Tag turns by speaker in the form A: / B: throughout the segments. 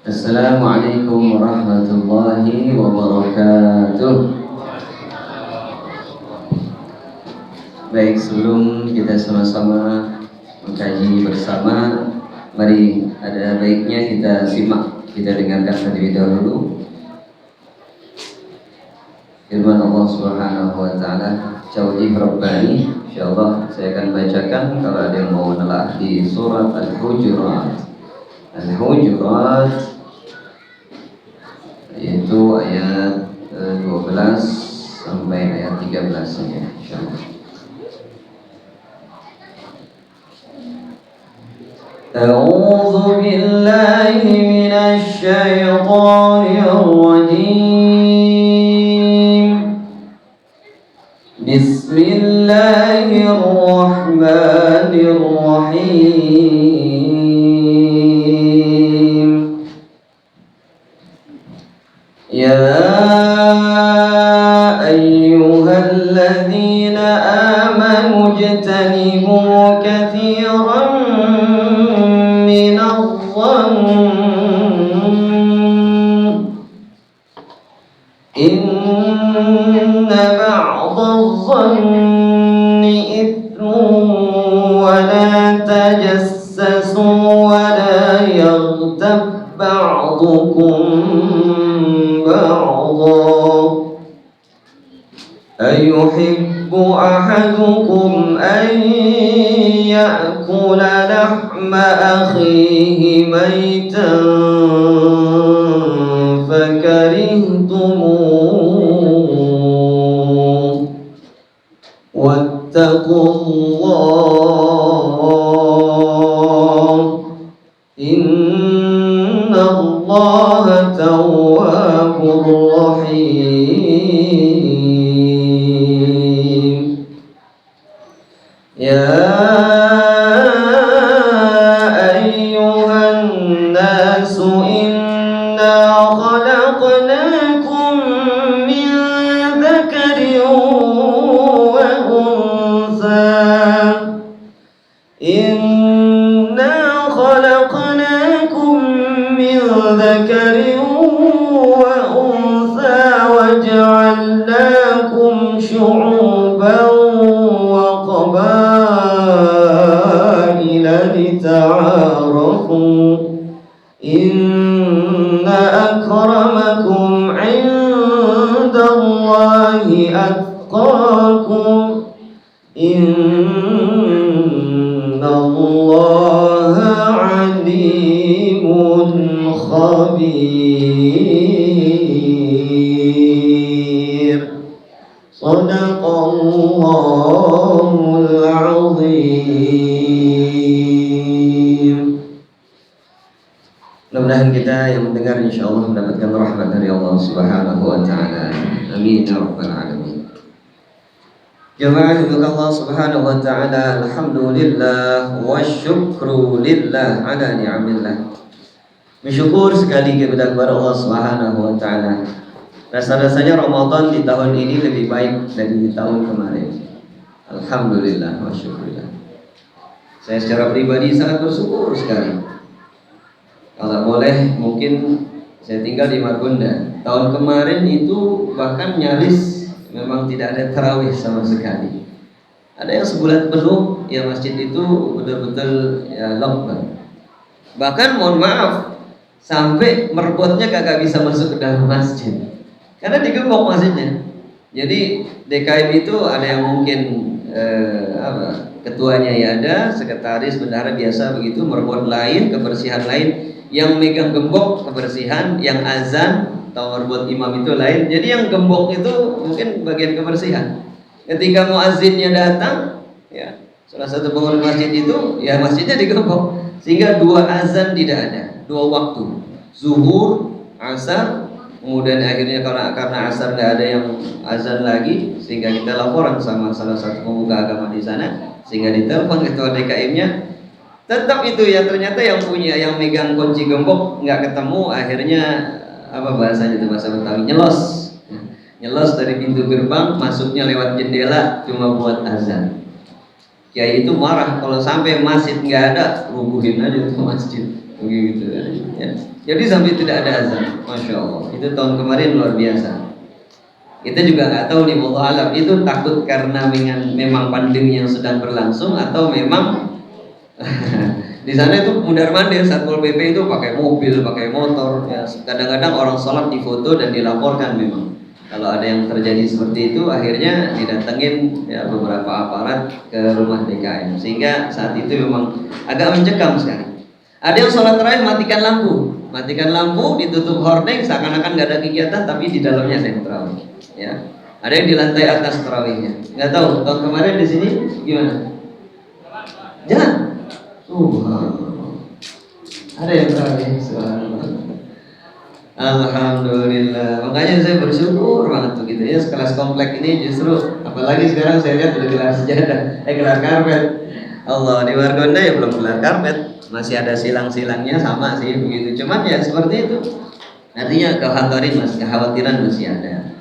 A: Assalamualaikum warahmatullahi wabarakatuh. Baik, sebelum kita sama-sama mengkaji bersama, mari ada baiknya kita simak, kita dengarkan terlebih dahulu firman Allah Subhanahu wa taala, Tauhid Rabbani. Insyaallah saya akan bacakan, kalau ada yang mau menelaah di surat Al-Hujurat. Al-Hujurat yaitu ayat 12 sampai ayat 13 saja, insyaallah. A'udzu billahi minasy syaithanir rajim. Bismillahirrahmanirrahim. Ya ayyuhalladzina amanu ijtanibu katsiran inna ba'dadh-dhanni ithmun wa la tajassasu wa la yaghtab ba'dukum ba'dhan ayuhibbu ahadukum an ya'kula lahma akhihi maytan fakarihtumuh wattaqullah innallaha tawwabur rahim. Ya ayyuhan nasu inna khalaqnakum min dzakarin wa untha inna khalaqnakum min dzakarin wa untha wa ja'alnakum syu'uban wa qabaila lita'arafu inna akramakum 'indallahi atqakum innallaha 'alimun khabir. Shadaqallahul 'azim. Mudah-mudahan kita yang mendengar insyaallah mendapatkan rahmat dari Allah Subhanahu wa taala. Amin ya rabbal alamin. Jamaah Allah Subhanahu wa taala, alhamdulillah wa syukru lillah ala ni'amillah. Bersyukur sekali kepada Allah Subhanahu wa taala. Rasa-rasanya Ramadan di tahun ini lebih baik dari tahun kemarin. Alhamdulillah wa syukurillah. Saya secara pribadi sangat bersyukur sekali. Kalau boleh, mungkin saya tinggal di Margonda. Tahun kemarin itu bahkan nyaris memang tidak ada tarawih sama sekali. Ada yang sebulan penuh, ya masjid itu betul-betul ya lockdown. Bahkan mohon maaf, sampai merbotnya kagak bisa masuk ke dalam masjid karena digembok masjidnya. Jadi DKM itu ada yang mungkin ketuanya ya ada, sekretaris, bendahara biasa begitu, merbot lain, kebersihan lain. Yang megang gembok kebersihan, yang azan atau merbot imam itu lain. Jadi yang gembok itu mungkin bagian kebersihan. Ketika muazzinnya datang, ya salah satu pengurus masjid itu, ya masjidnya digembok, sehingga dua azan tidak ada, dua waktu, zuhur, asar. Kemudian akhirnya karena asar nggak ada yang azan lagi, sehingga kita laporan sama salah satu pemuka agama di sana, sehingga ditelepon ketua DKM-nya. Tetap itu ya, ternyata yang punya, yang megang kunci gembok nggak ketemu. Akhirnya apa bahasanya itu, bahasa Betawi, nyelos dari pintu gerbang, masuknya lewat jendela cuma buat azan. Kiai itu marah kalau sampai masjid nggak ada, rubuhin aja itu masjid. begitu ya. Jadi sampai tidak ada azan, masya Allah. Itu tahun kemarin luar biasa. Kita juga nggak tahu nih, wallahu alam, itu takut karena memang pandemi yang sedang berlangsung atau memang di sana itu mundar-mandir. Satpol PP itu pakai mobil, pakai motor ya. Kadang-kadang orang sholat difoto dan dilaporkan memang. Kalau ada yang terjadi seperti itu, akhirnya didatengin ya beberapa aparat ke rumah DKM, sehingga saat itu memang agak mencekam sekali. Ada yang sholat tarawih matikan lampu, ditutup hordeng, seakan-akan nggak ada kegiatan, tapi di dalamnya ada yang tarawih. Ya, ada yang di lantai atas tarawihnya. Nggak tahu tahun kemarin di sini gimana? Jangan. Ada yang tarawih. Alhamdulillah. Makanya saya bersyukur banget begitu ya, sekelas komplek ini justru, apalagi sekarang saya lihat udah gelar sejadah, gelar karpet. Allah, di Margonda ya belum gelar karpet, masih ada silang-silangnya sama sih begitu. Cuman ya seperti itu. Artinya kekhawatiran masih ada.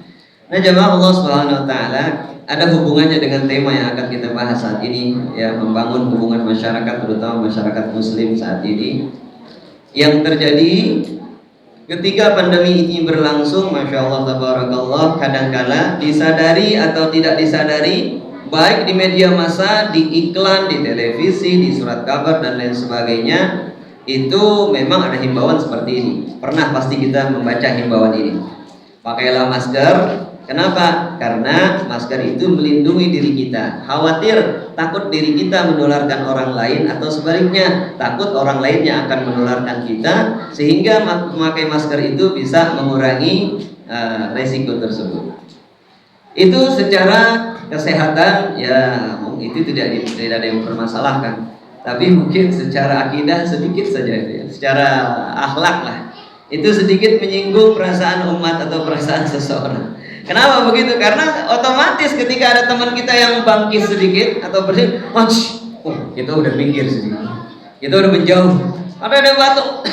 A: Nah, jemaah Allah Subhanahu wa taala, ada hubungannya dengan tema yang akan kita bahas saat ini ya, membangun hubungan masyarakat, terutama masyarakat muslim saat ini. Yang terjadi ketika pandemi ini berlangsung, masya Allah tabarakallah, kadangkala disadari atau tidak disadari, baik di media massa, di iklan, di televisi, di surat kabar dan lain sebagainya, itu memang ada himbauan seperti ini. Pernah pasti kita membaca himbauan ini. Pakailah masker. Kenapa? Karena masker itu melindungi diri kita. Khawatir, takut diri kita menularkan orang lain, atau sebaliknya, takut orang lain yang akan menularkan kita, sehingga memakai masker itu bisa mengurangi resiko tersebut. Itu secara kesehatan ya, itu tidak ada yang bermasalahkan. Tapi mungkin secara akidah sedikit saja itu ya. Secara akhlak lah, itu sedikit menyinggung perasaan umat atau perasaan seseorang. Kenapa begitu? Karena otomatis ketika ada teman kita yang bangkit sedikit atau bersin, kita udah minggir sedikit, kita udah menjauh. Ada batuk,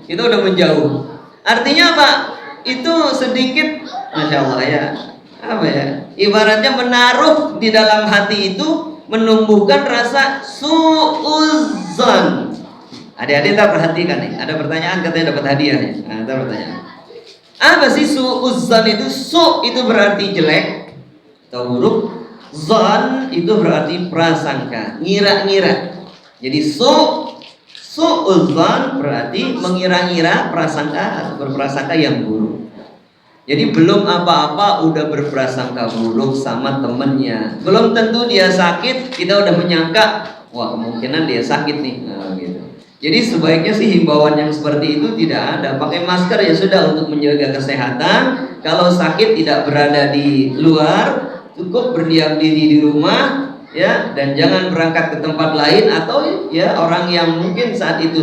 A: kita udah menjauh. Artinya apa? Itu sedikit, masya Allah ya, apa ya? Ibaratnya menaruh di dalam hati itu, menumbuhkan rasa su'uzan. Adik-adik tak perhatikan nih, ada pertanyaan katanya dapat hadiah nih. Nah, ada pertanyaan. Apa sih su'uzan itu? Su itu berarti jelek atau buruk. Zan itu berarti prasangka, ngira-ngira. Jadi su'uzan berarti mengira-ngira, prasangka atau berprasangka yang buruk. Jadi belum apa-apa udah berprasangka buruk sama temennya. Belum tentu dia sakit, kita udah menyangka, wah kemungkinan dia sakit nih. Nah, gitu. Jadi sebaiknya sih himbauan yang seperti itu tidak ada. Pakai masker ya sudah untuk menjaga kesehatan. Kalau sakit tidak berada di luar, cukup berdiam diri di rumah ya, dan jangan berangkat ke tempat lain, atau ya orang yang mungkin saat itu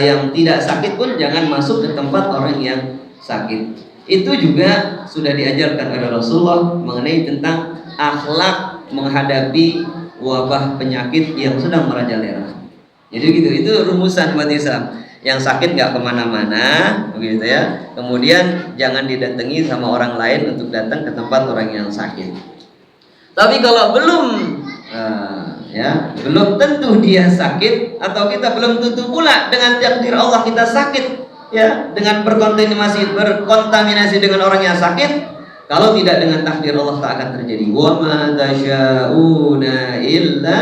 A: yang tidak sakit pun jangan masuk ke tempat orang yang sakit. Itu juga sudah diajarkan oleh Rasulullah mengenai tentang akhlak menghadapi wabah penyakit yang sedang merajalela. Jadi gitu, itu rumusan umat Islam. Yang sakit nggak kemana-mana, begitu ya. Kemudian jangan didatangi sama orang lain untuk datang ke tempat orang yang sakit. Tapi kalau belum belum tentu dia sakit, atau kita belum tentu pula dengan takdir Allah kita sakit, ya, dengan berkontaminasi dengan orang yang sakit. Kalau tidak dengan takdir Allah tak akan terjadi. Wa ma tasyauna illa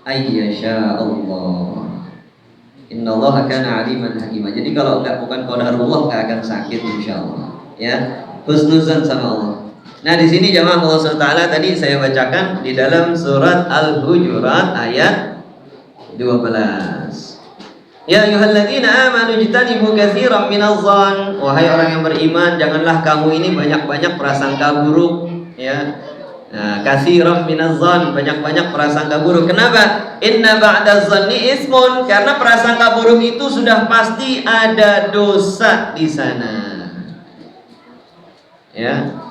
A: ayyasha Allah. Innallaha kana aliman hakima. Jadi kalau bukan qadarullah enggak akan sakit insyaallah. Ya, husnuzan sama Allah. Nah, di sini jemaah Allah SWT tadi saya bacakan di dalam surat Al-Hujurat ayat 12. Ya ayyuhalladzina amanu ijtanibu katsiran minadh-dhann. Wahai orang yang beriman, janganlah kamu ini banyak-banyak prasangka buruk, ya. Nah, katsiran minadh-dhann, banyak-banyak prasangka buruk. Kenapa? Inna ba'dadh-dhanni ismun, karena prasangka buruk itu sudah pasti ada dosa di sana. Ya.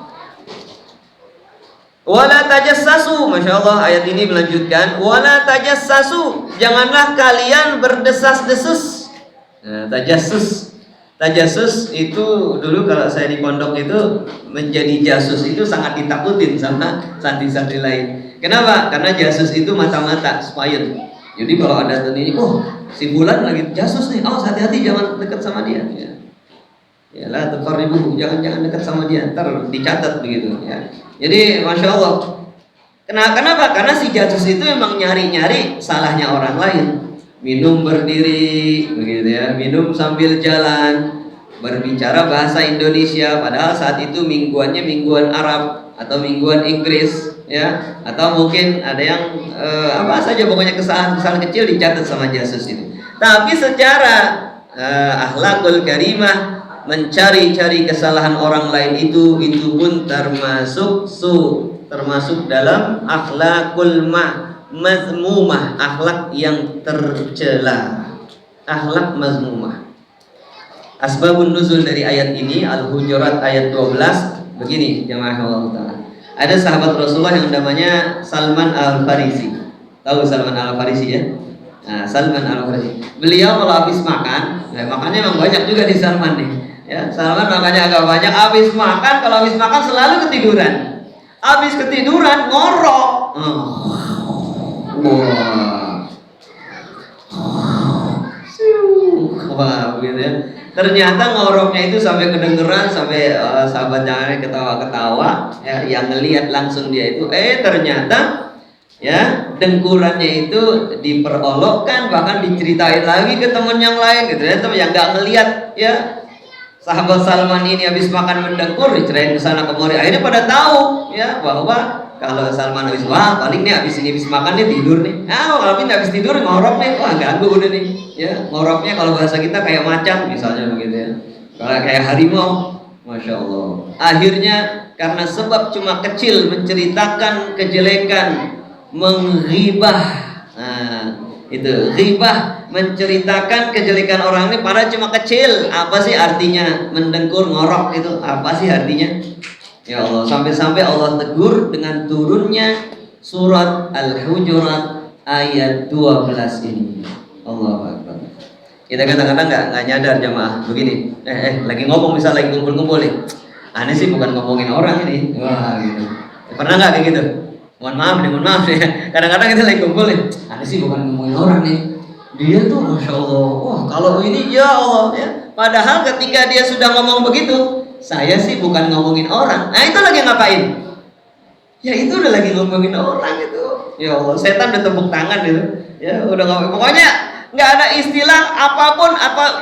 A: Wala tajassasu, masya Allah ayat ini melanjutkan. Wala tajassasu, janganlah kalian berdesas-desus. Nah, tajassus itu dulu kalau saya di pondok itu menjadi jasus itu sangat ditakutin sama santri-santri lain. Kenapa? Karena jasus itu mata-mata, spyun. Jadi kalau ada ini, oh si fulan lagi jasus nih, oh hati-hati jangan dekat sama dia. Ya lah, tuqarribuhu, jangan dekat sama dia, ntar dicatat begitu. Ya. Jadi masya Allah. Kenapa? Karena si jasus itu memang nyari-nyari salahnya orang lain. Minum berdiri, begitu ya. Minum sambil jalan, berbicara bahasa Indonesia, padahal saat itu mingguannya mingguan Arab atau mingguan Inggris, ya. Atau mungkin ada yang apa saja, pokoknya kesalahan-kesalahan kecil dicatat sama jasus itu. Tapi secara akhlakul karimah, mencari-cari kesalahan orang lain itu pun termasuk dalam akhlakul mazmumah, akhlak yang tercela, akhlak mazmumah. Asbabun nuzul dari ayat ini Al-Hujurat ayat 12 begini, jemaah Allah Ta'ala. Ada sahabat Rasulullah yang namanya Salman Al-Farisi. Tahu Salman Al-Farisi ya? Nah, Salman Al-Farisi. Beliau kalau habis makan, makannya memang banyak juga di Salman nih. Ya, Salman makannya agak banyak. Habis makan, kalau habis makan selalu ketiduran. Habis ketiduran ngorok. Wah, begitu ya. Ternyata ngoroknya itu sampai kedengeran, sampai sahabat jangan ketawa-ketawa. Ya, yang ngelihat langsung dia itu, ternyata ya dengkurannya itu diperolokkan, bahkan diceritain lagi ke teman yang lain gitu ya, teman yang nggak ngelihat ya. Sahabat Salman ini habis makan mendengkur, diceritain ke sana kemari. Akhirnya pada tahu ya bahwa kalau Salman habis paling nih habis makan dia tidur nih. Kalau ini habis tidur ngorok nih, wah ganggu udah nih. Ya, ngoroknya kalau bahasa kita kayak macan misalnya begitu ya. Kalau kayak harimau, masya Allah. Akhirnya karena sebab cuma kecil menceritakan kejelekan, menghibah. Nah, itu ghibah, menceritakan kejelekan orang ini padahal cuma kecil. Apa sih artinya mendengkur, ngorok itu? Apa sih artinya? Ya Allah, sampai-sampai Allah tegur dengan turunnya surat Al-Hujurat ayat 12 ini. Allahu Akbar. Kita kadang-kadang nggak nyadar jamaah begini. Lagi ngomong, misal lagi ngumpul-ngumpul nih. Aneh sih bukan ngomongin orang ini. Wah gitu. Pernah nggak kayak gitu? Mohon maaf ya. Kadang-kadang kita lagi kumpul nih, ada sih bukan ngomongin orang nih. Dia tuh masya Allah, wah kalau ini ya Allah ya. Padahal ketika dia sudah ngomong begitu, saya sih bukan ngomongin orang. Nah itu lagi ngapain? Ya itu udah lagi ngomongin orang itu. Ya Allah, setan udah tepuk tangan gitu. Ya udah ngomong. Pokoknya nggak ada istilah apapun,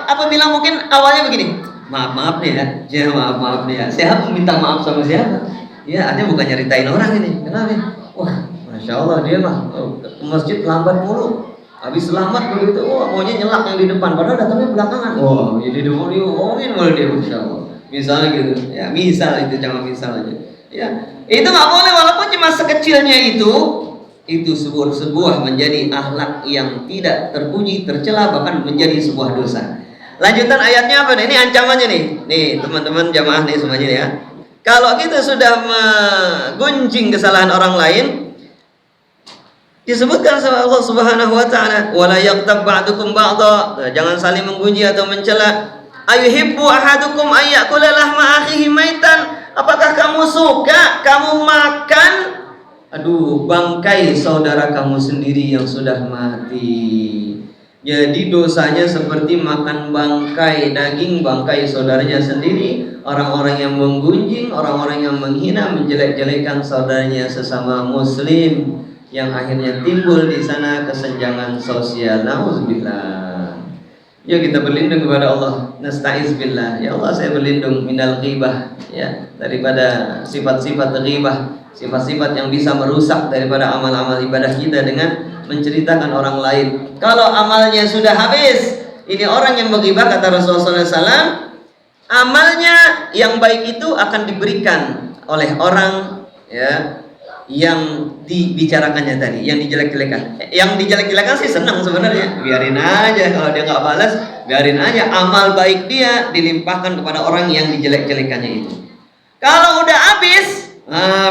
A: apabila mungkin awalnya begini. Maaf nih ya, maaf nih ya. Saya minta maaf sama siapa? Ya, artinya bukan nyeritain orang ini. Kenapa? Wah, masya Allah dia mah ke masjid lambat mulu. Habis selamat begitu, wah maunya nyelak yang di depan, padahal datangnya belakangan. Wah, jadi diomongin mulu dia, masya Allah. Misalnya gitu, ya misal itu, jangan misal aja. Ya, itu nggak boleh walaupun cuma sekecilnya itu sebuah menjadi akhlak yang tidak terpuji, tercela, bahkan menjadi sebuah dosa. Lanjutan ayatnya apa nih? Ini ancamannya nih. Nih teman-teman jamaah nih semuanya ya. Kalau kita sudah menggunjing kesalahan orang lain, disebutkan sama Allah Subhanahu wa taala, "Wala yaghtab ba'dukum ba'dha." Jangan saling menggunjing atau mencela. Ayuhibbu ahadukum ayyakula lahma akhihi maitan? Apakah kamu suka kamu makan bangkai saudara kamu sendiri yang sudah mati? Jadi dosanya seperti makan daging bangkai saudaranya sendiri. Orang-orang yang menggunjing, orang-orang yang menghina, menjelek-jelekan saudaranya sesama muslim, yang akhirnya timbul di sana kesenjangan sosial. Nauzubillah. Yuk kita berlindung kepada Allah. Nasta'iz billah. Ya Allah, saya berlindung minal ghibah, ya, daripada sifat-sifat ghibah, sifat-sifat yang bisa merusak daripada amal-amal ibadah kita dengan menceritakan orang lain. Kalau amalnya sudah habis, ini orang yang menghibah, kata Rasulullah SAW, amalnya yang baik itu akan diberikan oleh orang ya yang dibicarakannya tadi, yang dijelek-jelekan. Yang dijelek-jelekan sih senang sebenarnya, biarin aja, kalau dia nggak balas, biarin aja. Amal baik dia dilimpahkan kepada orang yang dijelek-jelekannya itu. Kalau udah habis,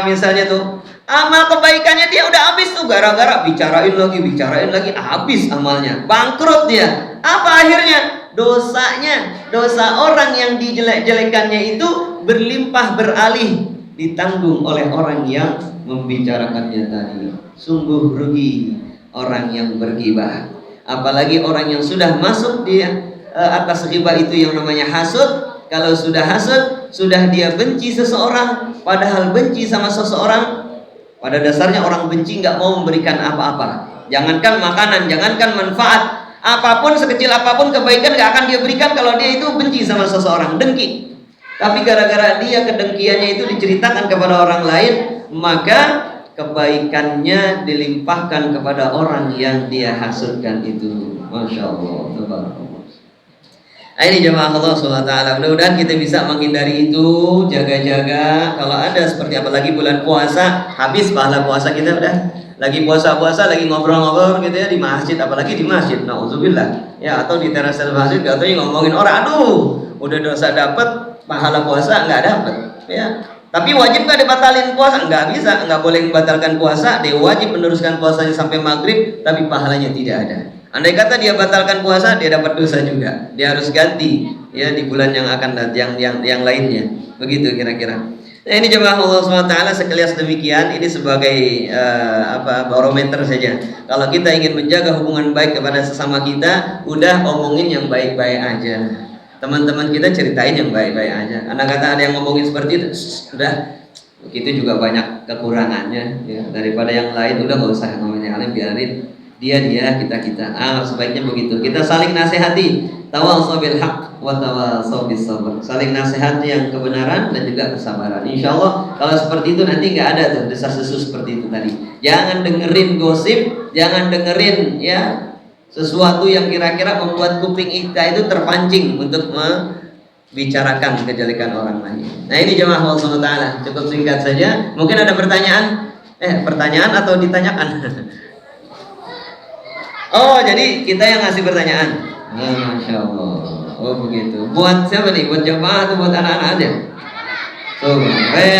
A: misalnya tuh amal kebaikannya dia udah habis tuh, gara-gara bicarain lagi, habis amalnya, bangkrut dia. Apa akhirnya? Dosa orang yang dijelek-jelekannya itu berlimpah beralih, ditanggung oleh orang yang membicarakannya tadi. Sungguh rugi orang yang berghibah. Apalagi orang yang sudah masuk di atas ghibah itu yang namanya hasud. Kalau sudah hasud, sudah dia benci seseorang, padahal benci sama seseorang, pada dasarnya orang benci nggak mau memberikan apa-apa. Jangankan makanan, jangankan manfaat, apapun sekecil apapun kebaikan nggak akan dia berikan kalau dia itu benci sama seseorang, dengki. Tapi gara-gara dia kedengkiannya itu diceritakan kepada orang lain, maka kebaikannya dilimpahkan kepada orang yang dia hasudkan itu. Masya Allah, tabarakallah. Nah, ini jemaah Allah SWT, mudah-mudahan kita bisa menghindari itu, jaga-jaga. Kalau ada seperti apalagi bulan puasa, habis pahala puasa kita udah. Lagi puasa-puasa, lagi ngobrol-ngobrol gitu ya di masjid, apalagi di masjid, na'udzubillah. Ya, atau di teras masjid, atau ngomongin orang, aduh, udah dosa dapat, pahala puasa nggak dapat. Ya, tapi wajib nggak dibatalin puasa? Nggak bisa, nggak boleh membatalkan puasa. Dia wajib meneruskan puasanya sampai maghrib, tapi pahalanya tidak ada. Andai kata dia batalkan puasa, dia dapat dosa juga. Dia harus ganti ya di bulan yang akan datang, yang lainnya. Begitu kira-kira. Nah, ini jemaah Allah SWT sekilas demikian. Ini sebagai barometer saja. Kalau kita ingin menjaga hubungan baik kepada sesama kita, udah omongin yang baik-baik aja. Teman-teman kita ceritain yang baik-baik aja. Karena kata ada yang ngomongin seperti itu, udah begitu juga banyak kekurangannya ya. Daripada yang lain udah nggak usah ngomongin yang lain, biarin dia kita. Sebaiknya begitu. Kita saling nasihati, tawassaw bil haqq wa tawassaw bis sabr. Saling nasihati yang kebenaran dan juga kesabaran. Insyaallah kalau seperti itu nanti nggak ada tuh desas-desus seperti itu tadi. Jangan dengerin gosip, jangan dengerin ya sesuatu yang kira-kira membuat kuping kita itu terpancing untuk membicarakan kejelekan orang lain. Nah, ini jemaah Allah SWT, cukup singkat saja. Mungkin ada pertanyaan? Pertanyaan atau ditanyakan? Oh, jadi kita yang ngasih pertanyaan. Masya Allah. Oh begitu. Buat siapa nih? Buat jemaah atau buat anak-anak aja?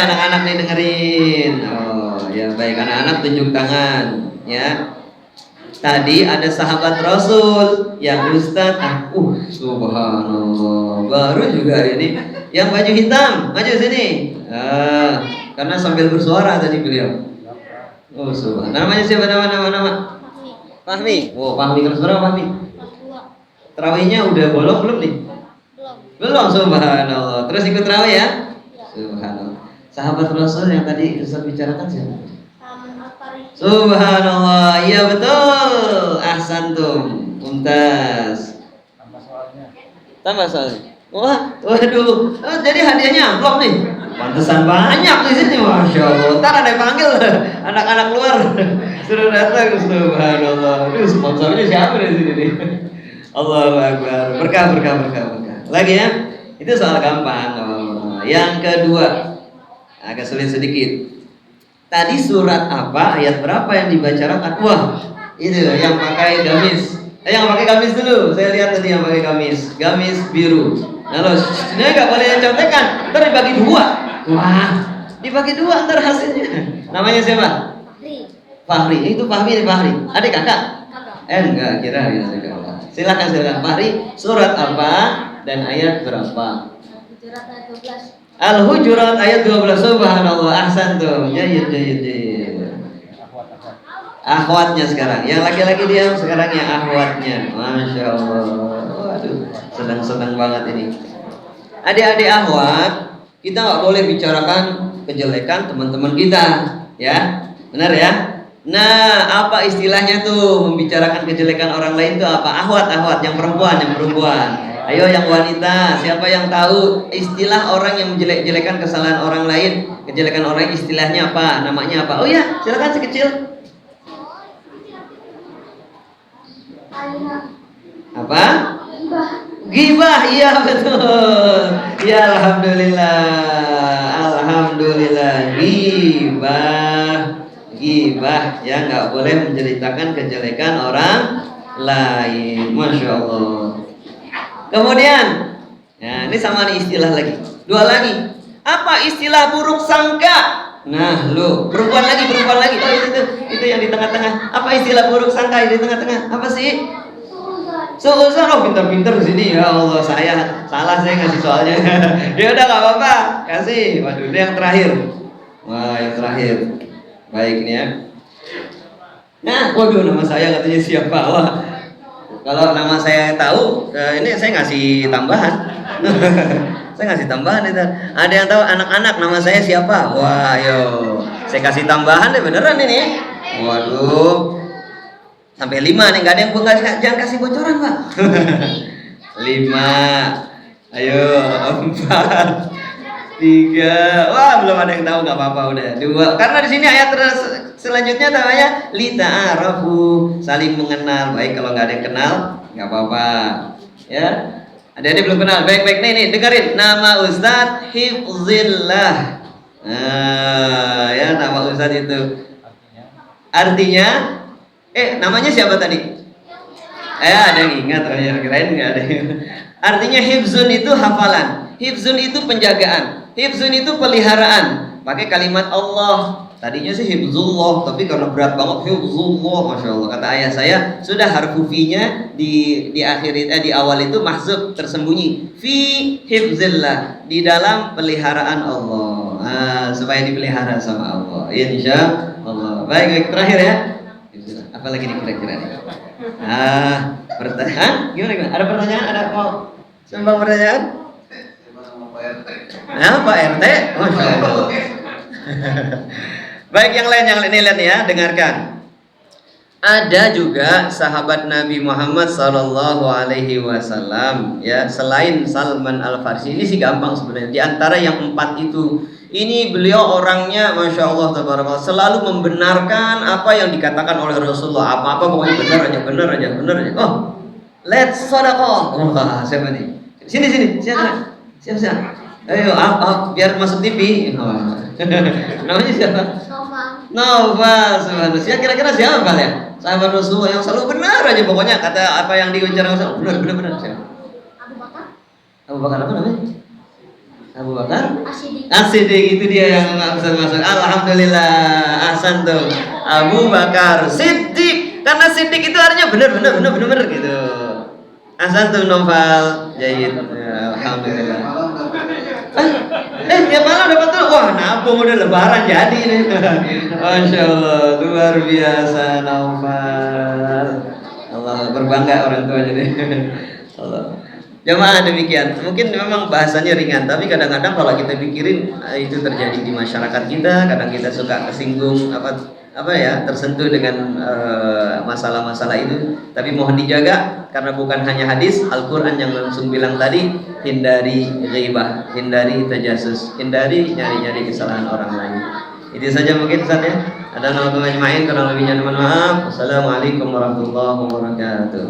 A: Anak-anak nih dengerin. Oh ya baik, anak-anak tunjuk tangan. Ya. Tadi ada sahabat Rasul yang Ustadz. Subhanallah. Baru juga ini. Yang baju hitam, maju sini. Karena sambil bersuara tadi beliau. Oh subhanallah. Namanya siapa? Nama? Fahmi. Oh, Fahmi kelas berapa Fahmi? Terawihnya udah bolong belum nih? Belum. Subhanallah. Terus ikut terawih ya? Subhanallah. Sahabat Rasul yang tadi Ustaz bicarakan siapa? Subhanallah. Iya betul. Ahsantum. Mumtaz. Tambah soalnya. Waduh. Jadi hadiahnya amplop nih. Pantesan banyak di sini, Masya Allah. Ntar ada yang panggil anak-anak luar suruh datang. Subhanallah. Aduh, sponsornya siapa di sini nih? Allahu Akbar. Berkah. Lagi ya. Itu soal gampang. Yang kedua, agak sulit sedikit. Tadi surat apa, ayat berapa yang dibacakan? Wah, itu yang pakai gamis. Yang pakai gamis dulu. Saya lihat tadi yang pakai gamis biru. Lalu, ini nggak boleh contekan. Ntar dibagi dua. Wah, dibagi dua ntar hasilnya. Namanya siapa? Fahri. Itu Fahri. Adik kakak? Enggak, kira ya. Silakan. Fahri, surat apa dan ayat berapa? Al-Hujurat ayat 12. Subhanallah. Ahsantum. Jayyid. Akhwatnya sekarang. Yang laki-laki dia sekarang yang akhwatnya. Masya Allah. Waduh, senang banget ini. Adik-adik akhwat, kita nggak boleh bicarakan kejelekan teman-teman kita, ya, benar ya? Nah, apa istilahnya tuh membicarakan kejelekan orang lain tuh apa? Akhwat, yang perempuan. Ayo yang wanita, siapa yang tahu istilah orang yang menjelek-jelekan kesalahan orang lain, kejelekan orang, istilahnya apa? Namanya apa? Oh ya, silakan si kecil. Apa? Ghibah, iya betul. Ya alhamdulillah. Ghibah ya, nggak boleh menceritakan kejelekan orang lain. Masya Allah. Kemudian, ya ini sama nih istilah lagi. Dua lagi. Apa istilah buruk sangka? Nah, lu perempuan lagi. Oh itu yang di tengah-tengah. Apa istilah buruk sangka yang di tengah-tengah? Apa sih? Suuzon, pintar-pintar di sini ya Allah, saya salah ngasih soalnya. Ya udah nggak apa-apa, kasih. Waduh, ini yang terakhir. Wah, yang terakhir. Baik nih ya. Nah, waduh nama saya katanya siapa? Wah, kalau nama saya tahu, ini saya ngasih tambahan. Saya ngasih tambahan itu. Ada yang tahu anak-anak nama saya siapa? Wah, yo, saya kasih tambahan deh beneran ini. Waduh, sampai 5 nih, nggak ada yang jangan kasih bocoran Pak. 5, ayo 4, 3, wah belum ada yang tahu, nggak apa-apa udah 2. Karena di sini ayat selanjutnya namanya lita'arafu, saling mengenal. Baik kalau nggak ada yang kenal nggak apa-apa ya. Ada belum kenal, baik-baik nih dengerin nama Ustadz Hifzillah. Nah, ya nama Ustadz itu artinya namanya siapa tadi? Ada yang ingat, ya kirain nggak ada. Artinya hifzun itu hafalan, hifzun itu penjagaan, hifzun itu peliharaan. Pakai kalimat Allah. Tadinya sih hifzullah, tapi karena berat banget hifzullah, masya Allah. Kata ayah saya, sudah harfu fi-nya di akhir di awal itu mahzuf, tersembunyi. Fi hifzillah, di dalam peliharaan Allah. Supaya dipelihara sama Allah. Insya Allah. Baik, terakhir ya. Apalagi nih kira-kira nih? Pertanyaan? Gimana? Ada pertanyaan? Ada mau sembang pertanyaan? Pak RT? Masya Allah. Baik, yang lain ini lihat ya, dengarkan. Ada juga sahabat Nabi Muhammad Sallallahu Alaihi Wasallam ya, selain Salman Al Farsi. Ini sih gampang sebenarnya. Di antara yang 4 itu, ini beliau orangnya masya Allah tabarakallah, selalu membenarkan apa yang dikatakan oleh Rasulullah. Apa-apa pokoknya benar aja. Oh, let's sedekah. Wah, siapa nih? Sini, siapa? Ayo, biar masuk TV. Namanya siapa? Novel. Subhanallah. Kira-kira siapa ya? Sahabat Rasulullah yang selalu benar aja pokoknya, kata apa yang diucapkan Rasulullah benar. Siapa? Abu Bakar apa namanya? Abu Bakar As-Siddiq, itu dia yang masuk. Alhamdulillah, ahsan tuh. Abu Bakar Siddiq, karena Siddiq itu artinya benar gitu. Ahsan tuh Novel. Jahit. Ya, alhamdulillah. Tiap malam dapat tuh, wah nabung udah lebaran jadi nih. Masya Allah, luar biasa Novel. Allah, berbangga orang tuanya nih. Allah. Jamaah demikian. Mungkin memang bahasanya ringan, tapi kadang-kadang kalau kita pikirin itu terjadi di masyarakat kita. Kadang kita suka kesinggung tersentuh dengan masalah-masalah itu. Tapi mohon dijaga karena bukan hanya hadis, Al-Quran yang langsung bilang tadi, hindari ghibah, hindari tajasus, hindari nyari-nyari kesalahan orang lain. Itu saja mungkin Ustaz ya. Ada nama majma'in, kurang lebihnya mohon maaf. Wassalamualaikum warahmatullahi wabarakatuh.